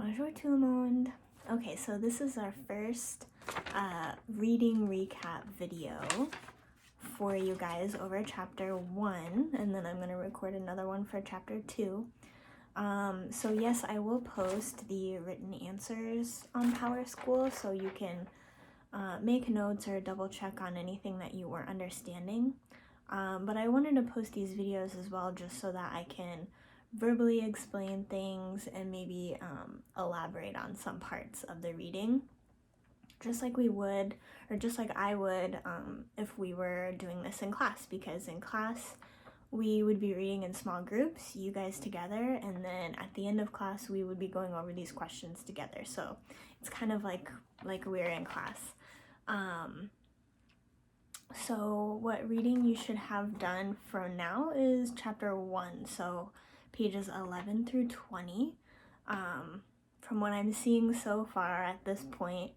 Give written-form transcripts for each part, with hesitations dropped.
Bonjour tout le monde. Okay, so this is our first reading recap video for you guys over chapter 1, and then I'm going to record another one for chapter 2. So yes, I will post the written answers on PowerSchool so you can make notes or double check on anything that you weren't understanding. But I wanted to post these videos as well just so that I can verbally explain things and maybe elaborate on some parts of the reading, just like we would, or just like I would if we were doing this in class, because in class we would be reading in small groups, you guys together, and then at the end of class we would be going over these questions together. So it's kind of like we're in class. So what reading you should have done for now is chapter 1, so pages 11 through 20. From what I'm seeing so far at this point,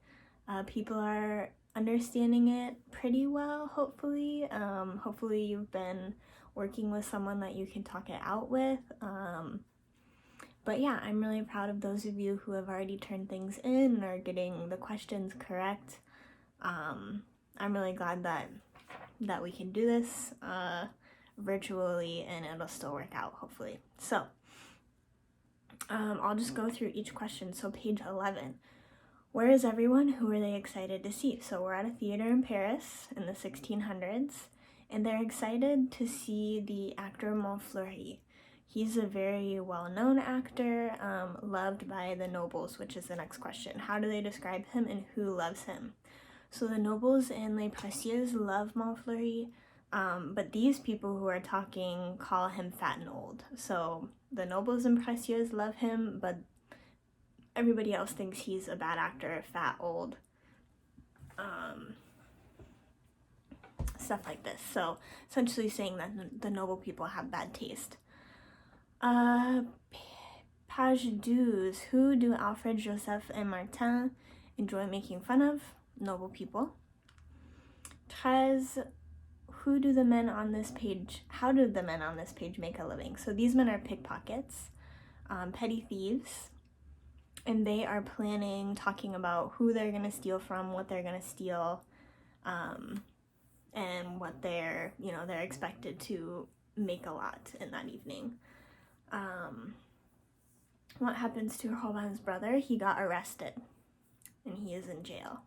people are understanding it pretty well, hopefully. Hopefully you've been working with someone that you can talk it out with. But yeah, I'm really proud of those of you who have already turned things in and are getting the questions correct. I'm really glad that we can do this virtually and it'll still work out, hopefully. So I'll just go through each question. So page 11, where is everyone? Who are they excited to see? So we're at a theater in Paris in the 1600s, and they're excited to see the actor Montfleury. He's a very well-known actor, loved by the nobles, which is the next question. How do they describe him and who loves him? So the nobles and les précieux love Montfleury, but these people who are talking call him fat and old. So the nobles and précieux love him, but everybody else thinks he's a bad actor, fat, old, stuff like this. So essentially saying that the noble people have bad taste. Page 12, who do Alfred, Joseph, and Martin enjoy making fun of? Noble people. 13, how do the men on this page make a living? So these men are pickpockets, petty thieves, and they are talking about who they're going to steal from, what they're going to steal, and what they're expected to make a lot in that evening. What happens to Robin's brother? He got arrested, and he is in jail.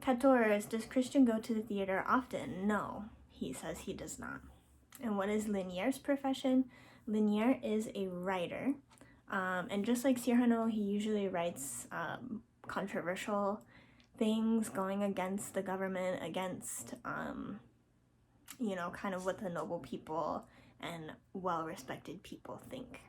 14, does Christian go to the theater often? No, he says he does not. And what is Linier's profession? Linier is a writer. And just like Cyrano, he usually writes controversial things going against the government, against, kind of what the noble people and well-respected people think.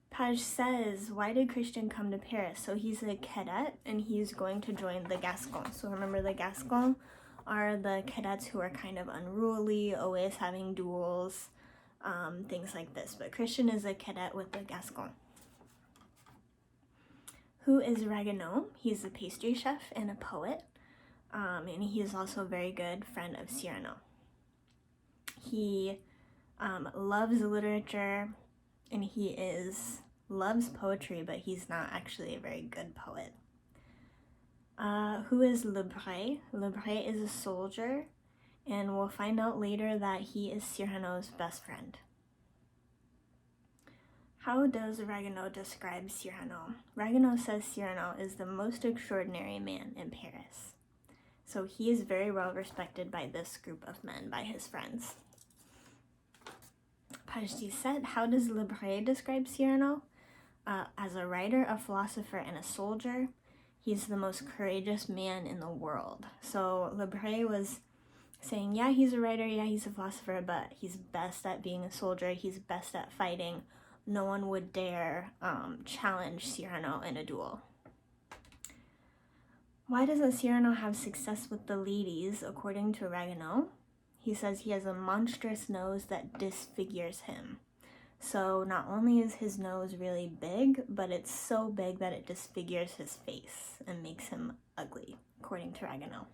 Page says, why did Christian come to Paris? So he's a cadet and he's going to join the Gascons. So remember, the Gascons are the cadets who are kind of unruly, always having duels, things like this. But Christian is a cadet with the Gascons. Who is Ragueneau? He's a pastry chef and a poet, and he is also a very good friend of Cyrano. He loves literature, and he loves poetry, but he's not actually a very good poet. Who is Lebray? Lebray is a soldier, and we'll find out later that he is Cyrano's best friend. How does Ragueneau describe Cyrano? Ragueneau says Cyrano is the most extraordinary man in Paris. So he is very well respected by this group of men, by his friends. Page 17, how does Lebray describe Cyrano? As a writer, a philosopher, and a soldier. He's the most courageous man in the world. So Lebray was saying, yeah, he's a writer, yeah, he's a philosopher, but he's best at being a soldier, he's best at fighting. No one would dare challenge Cyrano in a duel. Why doesn't Cyrano have success with the ladies, according to Ragueneau? He says he has a monstrous nose that disfigures him. So not only is his nose really big, but it's so big that it disfigures his face and makes him ugly, according to Ragueneau.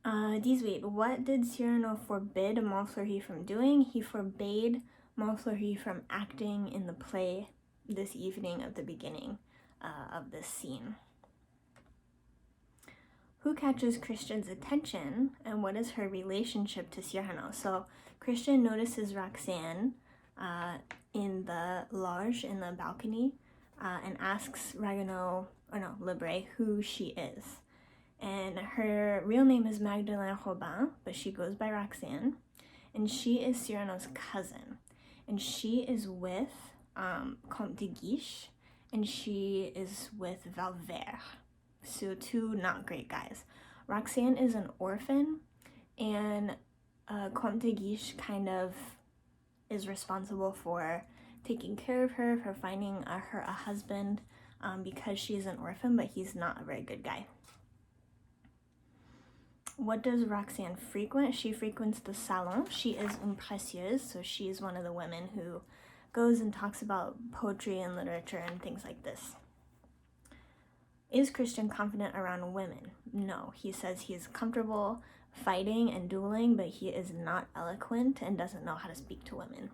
18, what did Cyrano forbid Montfleury from doing? He forbade Montfleury from acting in the play this evening of the beginning of this scene. Who catches Christian's attention, and what is her relationship to Cyrano? So Christian notices Roxane in the loge, in the balcony, and asks Lebre who she is. And her real name is Magdalene Robin, but she goes by Roxane, and she is Cyrano's cousin. And she is with Comte de Guiche, and she is with Valvert. So two not great guys. Roxane is an orphan, and Comte de Guiche kind of is responsible for taking care of her, for finding her a husband, because she's an orphan, but he's not a very good guy. What does Roxane frequent? She frequents the salon. She is une précieuse, so she is one of the women who goes and talks about poetry and literature and things like this. Is Christian confident around women? No. He says he is comfortable fighting and dueling, but he is not eloquent and doesn't know how to speak to women.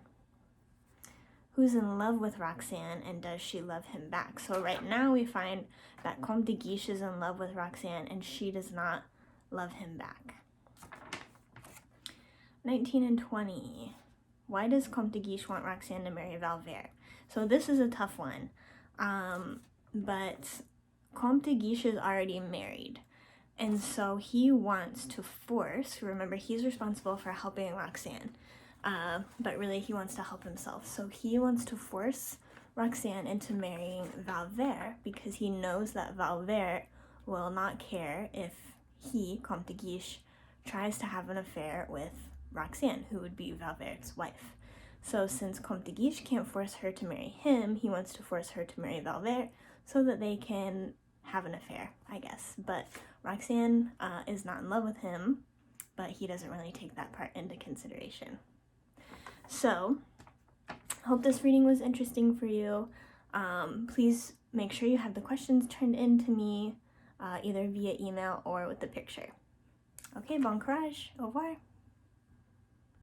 Who's in love with Roxane, and does she love him back? So right now we find that Comte de Guiche is in love with Roxane, and she does not love him back. 19 and 20. Why does Comte de Guiche want Roxane to marry Valvert? So this is a tough one, but Comte de Guiche is already married, and so he wants to force, remember he's responsible for helping Roxane, but really he wants to help himself. So he wants to force Roxane into marrying Valvert because he knows that Valvert will not care if he, Comte de Guiche, tries to have an affair with Roxane, who would be Valvert's wife. So since Comte de Guiche can't force her to marry him, he wants to force her to marry Valvert so that they can have an affair, I guess. But Roxane is not in love with him, but he doesn't really take that part into consideration. So, hope this reading was interesting for you. Please make sure you have the questions turned in to me, either via email or with the picture. Okay, bon courage. Au revoir.